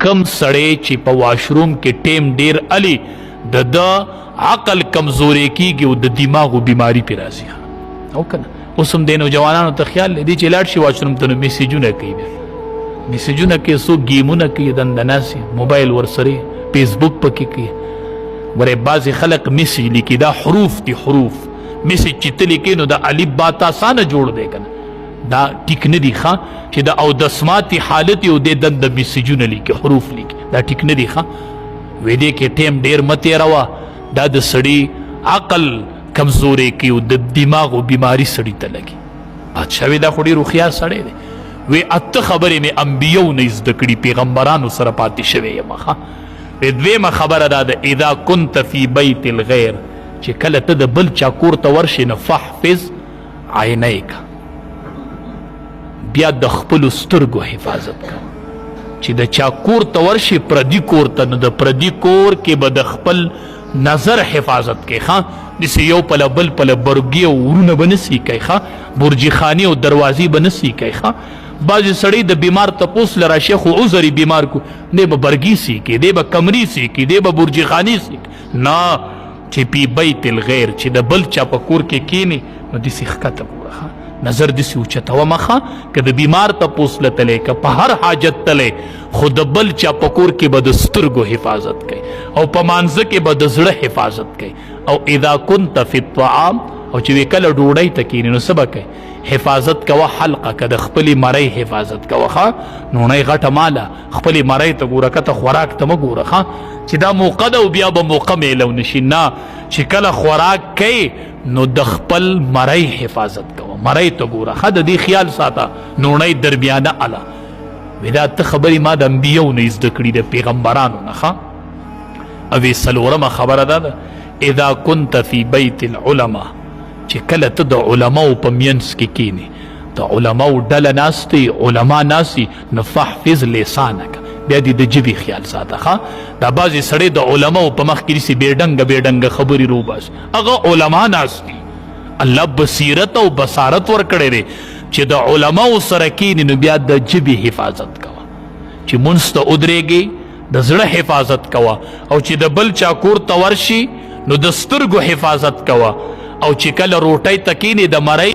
کم سړی چې په واشروم کې ټیم ډیر علي د عقل کمزوري کیږي او د دماغو بیماری پې راځي او کنه اوس هم د نوجوانانو ته خیال دی چې لاړ شي واشروم ته نو میسیجونه کوي میسیجونه کوي څوک ګیمونه کوي دنده ناسې موبایل ورسره فیسبوک پکې کوي ورې بعضې خلق میسیج لیکي دا حروف دي حروف میسیج چې ته لیکې نو د الف با تا اسانه جوړ دی کنه دا ټیک نه دي ښه چې د اودسماتي حالت یو د دنده میسیجونه لیکي حروف لیکي دا ټیک نه دي ښه وې دې کې ټیم ډیر مه تېروه دا د سړي عقل کمزوري کوي او د دماغو بیماری سړي ته لګي بادشاه وی دا خو ډېر هوښیار سړی دی وی اته خبرې مې انبیو نه زده کړي پیغمبرانو سره پاتې شوی یم ښه وی دویمه خبره دا ده اذا كنت في بیت الغیر چې کله ته د بل چا کور ته ورشې نو فحفظ عینیک بیا د خپلو سترګو حفاظت کوه چې د چا کور ته ورشي پردي کور ته نو د پردي کور کې به د خپل نظر حفاظت کوي ښه داسې یو پله بل پله برګي او ورونه به نسي کوي ښه برجي خانې او دروازې به نسي کوي ښه بعضې سړی د بیمار تپوس له راشي خو عذر یې بیمار کو دی به برګي سي کوي دی به کمرې سي کوي دی به برجي خانې سي کوي نه چې پی بیت الغیر چې د بل چا په کور کې کینی نو داسې ښکته ګوره ښه نظر داسې اوچتوه مه ښه که د بیمار تپوس له تلی که په هر حاجت تلی خو د بل چا په کور کې به د سترګو حفاظت کوي او په مانځه کې به د زړه حفاظت کوي او اذا كنت فی الطعام او چې وی کله ډوډۍ ته کینې نو څه به کوي حفاظت کوه حلقه که د خپلې مرۍ حفاظت کوه ښه نوڼۍ غټه ماله خپلې مرۍ ته ګوره که ته خوراک ته مه ګوره ښه چې دا موقع ده او بیا به موقع میلو نشي نه چې کله خوراک کوي نو د خپل مرۍ حفاظت کوه مرۍ ته ګوره ښه د دې خیال ساته نوڼۍ درمیانه اله وی دا ته خبرې ما د انبیو نه زده کړي د پیغمبرانو نه ښه او څلورمه خبره دا ده اذا كنت في بیت العلماء چې کله ته د علماو په منځ کې کینې د علماو ډله ناستې علما ناستي نو فحفظ لسانک بیا دې د ژبې خیال ساته ښه دا بعضې سړی د علماو په مخ کې داسې بېډنګه بېډنګه خبرې روباسي هغه علما ناستي الله بصیرت او بصارت ورکړی دی چې د علماو سره کینې نو بیا د ژبې حفاظت کوه چې مونځ ته ودرېږې د زړه حفاظت کوه او چې د بل چا کور ته ورشي نو د سترګو حفاظت کوه او چې کله روټۍ ته کینې د مرۍ